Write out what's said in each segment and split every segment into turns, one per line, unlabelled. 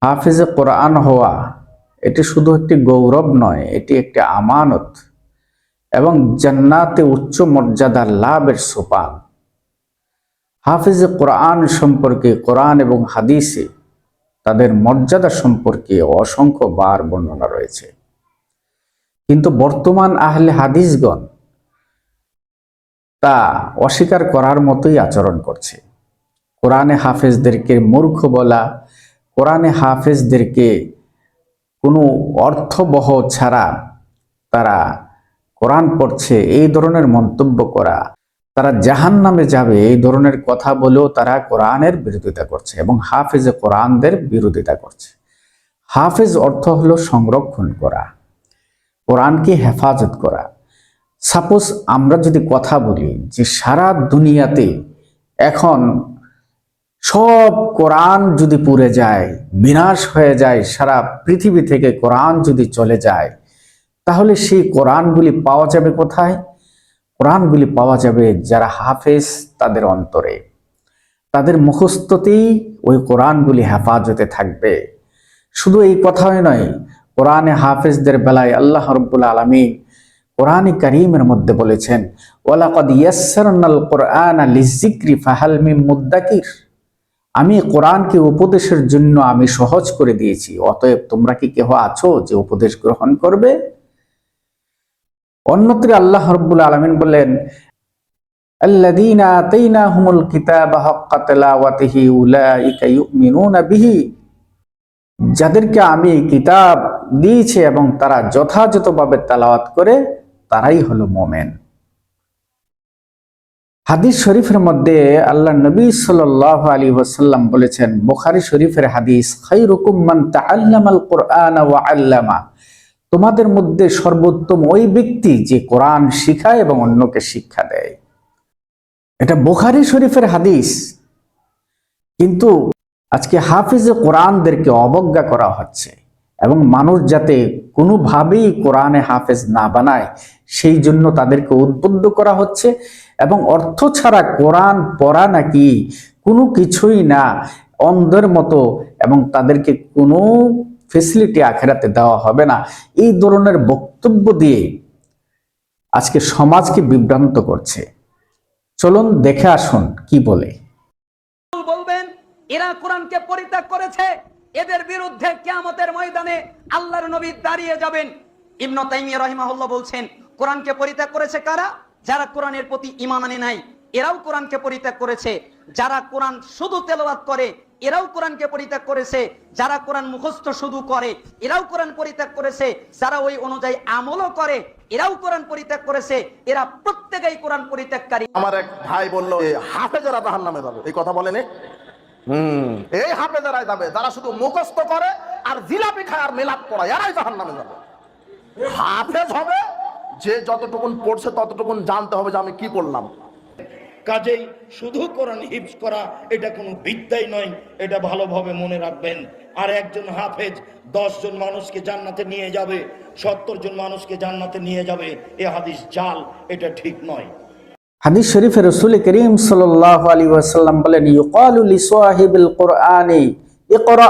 হাফিজে কোরআন হওয়া এটি শুধু একটি গৌরব নয়, এটি একটি আমানত এবং জান্নাতে উচ্চ মর্যাদার লাভের সোপান। হাফিজে কোরআন সম্পর্কে কোরআন এবং হাদিসে তাদের মর্যাদা সম্পর্কে অসংখ্য বার বর্ণনা রয়েছে, কিন্তু বর্তমান আহলে হাদিসগণ তা অস্বীকার করার মতোই আচরণ করছে। কোরআনে হাফেজদেরকে মূর্খ বলা, কোরআনে হাফেজদেরকে কোনো অর্থবহ ছাড়া তারা কোরআন পড়ছে এই ধরনের মন্তব্য করা, তারা জাহান্নামে যাবে এই ধরনের কথা বলেও তারা কোরআনের বিরোধিতা করছে এবং হাফেজে কোরআনদের বিরোধিতা করছে। হাফেজ অর্থ হলো সংরক্ষণ করা, কোরআনকে হেফাজত করা। সাপোজ আমরা যদি কথা বলি যে সারা দুনিয়াতে এখন সব কোরআন যদি পুড়ে যায়, বিনাশ হয়ে যায়, সারা পৃথিবী থেকে কোরআন যদি চলে যায়, তাহলে সেই কোরআনগুলি পাওয়া যাবে কোথায়? কোরআনগুলি পাওয়া যাবে যারা হাফেজ তাদের অন্তরে, তাদের মুখস্থতেই ওই কোরআনগুলি হেফাজতে থাকবে। শুধু এই কথাই নয়, কোরআনে হাফেজদের বেলায় আল্লাহ রাব্বুল আলামিন কোরআনে কারীমের মধ্যে বলেছেন, ওয়ালাকাদ ইয়াসসারনাল কুরআনা লিযিকরি ফাহাল মিন মুদ্দাকির। আমি কোরআনকে উপদেশের জন্য আমি সহজ করে দিয়েছি, অতএব তোমরা কি কেহ আছো যে উপদেশ গ্রহণ করবে? অন্যত্র আল্লাহ রাব্বুল আলামিন বলেন, আল্লাযীনা আতাইনাহুমুল কিতাবা হাক্কা তিলাওয়াতিহি উলাইকা ইউমিনুনা বিহি। যাদেরকে আমি কিতাব দিয়েছি এবং তারা যথাযথভাবে তেলাওয়াত করে তারাই হলো মুমিন। হাদিস শরীফের মধ্যে আল্লাহ নবী সাল্লাল্লাহু আলাইহি ওয়াসাল্লাম বলেছেন, বুখারী শরীফের হাদিস, খায়রুকুম মান তাআল্লামাল কুরআনা ওয়া আল্লামা। তোমাদের মধ্যে সর্বোত্তম ওই ব্যক্তি যে কোরআন শিখায় এবং অন্যকে শিক্ষা দেয়। এটা বুখারী শরীফের হাদিস, কিন্তু আজকে হাফিজে কোরআনদেরকে অবজ্ঞা করা হচ্ছে এবং মানুষ যাতে কোনোভাবেই কোরআনে হাফেজ না বানায় সেই জন্য তাদেরকে উদ্বুদ্ধ করা হচ্ছে এবং অর্থ ছাড়া কোরআন পড়া নাকি কোনো কিছুই না, অন্ধের মতো, এবং তাদেরকে কোনো ফেসিলিটি আখিরাতে দেওয়া হবে না, এই ধরনের বক্তব্য দিয়ে আজকে সমাজকে বিভ্রান্ত করছে। চলুন দেখে আসুন কি বলে।
বলবেন এরা কোরআনকে পরিত্যাগ করেছে, এদের বিরুদ্ধে কিয়ামতের ময়দানে আল্লাহর নবী দাঁড়িয়ে যাবেন। ইবনে তাইমিয়া রাহিমাহুল্লাহ বলছেন, কোরআনকে পরিত্যাগ করেছে কারা? যারা কোরআনের প্রতি ঈমান আনে নাই, এরাও কোরআনকে পরিত্যাগ করেছে। যারা কোরআন শুধু তেলাওয়াত করে, এরাও কোরআনকে পরিত্যাগ করেছে। যারা কোরআন মুখস্থ শুধু করে, এরাও কোরআন পরিত্যাগ করেছে। যারা ওই অনুযায়ী আমলও করে, এরাও কোরআন পরিত্যাগ করেছে। এরা প্রত্যেকেই কোরআন পরিত্যাগকারী।
আমার এক ভাই বলল, হাফেজেরা জাহান্নামে যাবে, এই কথা বলেনি? এই হাফেজেরাই যাবে যারা শুধু মুখস্থ করে আর জিলাপি খায় আর মিলাদ পড়ায়, এরাই জাহান্নামে যাবে। হাফেজ হবে যে যতটুকুন পড়ছে ততটুকুন জানতে হবে যে আমি কি পড়লাম।
কাজেই শুধু কোরআন হিফজ করা এটা কোনো বিদ্যাই নয়, এটা ভালোভাবে মনে রাখবেন। আর একজন হাফেজ 10 জন মানুষকে জান্নাতে নিয়ে যাবে, 70 জন মানুষকে জান্নাতে নিয়ে যাবে, এ হাদিস জাল, এটা ঠিক নয়।
হাদিস শরীফে রাসূল করিম সাল্লাল্লাহু আলাইহি ওয়াসাল্লাম বলেন, ইউকালু লিসাহিবিল কুরআনি ইকরা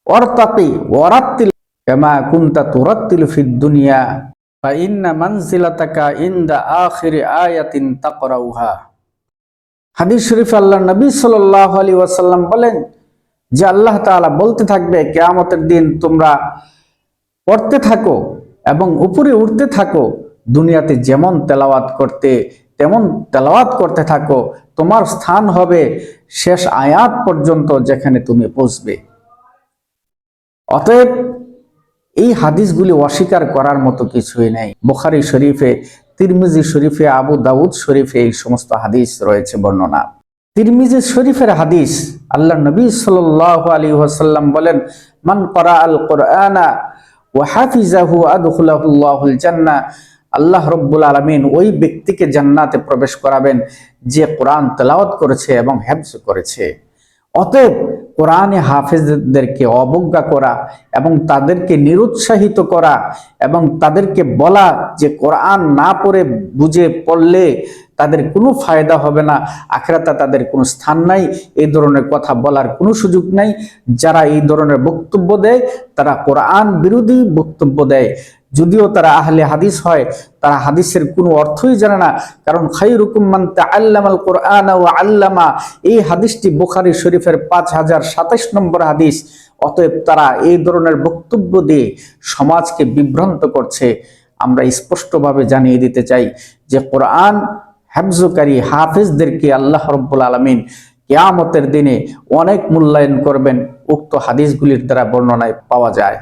ওয়ারতাকি ওয়ারাত্তিল কামা কুনতা তুরাত্তিলু ফিদ দুনিয়া ফা ইন্না মানজিলাতাকা ইনদা আখিরি আয়াতিন তাকরাউহা। হাদিস শরীফে আল্লাহর নবী সাল্লাল্লাহু আলাইহি ওয়াসাল্লাম বলেন যে আল্লাহ তাআলা বলতে থাকবে কিয়ামতের দিন তোমরা পড়তে থাকো এবং উপরে উঠতে থাকো, দুনিয়াতে যেমন তেলাওয়াত করতে তেমন তেলাওয়াত করতে থাকো, তোমার স্থান হবে শেষ আয়াত পর্যন্ত যেখানে তুমি পৌঁছবে। অতএব এই হাদিসগুলি অস্বীকার করার মতো কিছুই নেই। বুখারী শরীফে, তিরমিজি শরীফে, আবু দাউদ শরীফে এই সমস্ত হাদিস রয়েছে বর্ণনা। তিরমিজি শরীফের হাদিস, আল্লাহর নবী সাল্লাল্লাহু আলাইহি ওয়াসাল্লাম বলেন, মান ক্বারাআল কুরআনা ওয়া হাফিজাহু আদখালাহুল্লাহুল জান্নাহ। আল্লাহ রাব্বুল আলামিন ওই ব্যক্তিকে জান্নাতে প্রবেশ করাবেন যে কোরআন তেলাওয়াত করেছে এবং হিফজ করেছে। অতএব কোরআনে হাফেজদেরকে অবজ্ঞা করা এবং তাদেরকে নিরুৎসাহিত করা এবং তাদেরকে বলা যে কোরআন না পড়ে বুঝে পড়লে তাদের কোনো ফায়দা হবে না, আখিরাতে তাদের কোনো স্থান নাই, এই ধরনের কথা বলার কোনো সুযোগ নাই। যারা এই ধরনের বক্তব্য দেয় তারা কোরআন বিরোধী বক্তব্য দেয়। যদিও তারা আহলে হাদিস হয়, তারা হাদিসের কোনো অর্থই জানে না। কারণ খায়রুকুম মান তাআল্লামাল কুরআনা ওয়া আল্লামা, এই হাদিসটি বুখারী শরীফের 5027 নম্বর হাদিস। অতএব তারা এই ধরনের বক্তব্য দিয়ে সমাজকে বিভ্রান্ত করছে। আমরা স্পষ্টভাবে জানিয়ে দিতে চাই যে কোরআন হেফজকারী হাফেজদেরকে আল্লাহ রাব্বুল আলামিন কিয়ামতের দিনে অনেক মূল্যায়ন করবেন, উক্ত হাদিসগুলির দ্বারা বর্ণনায় পাওয়া যায়।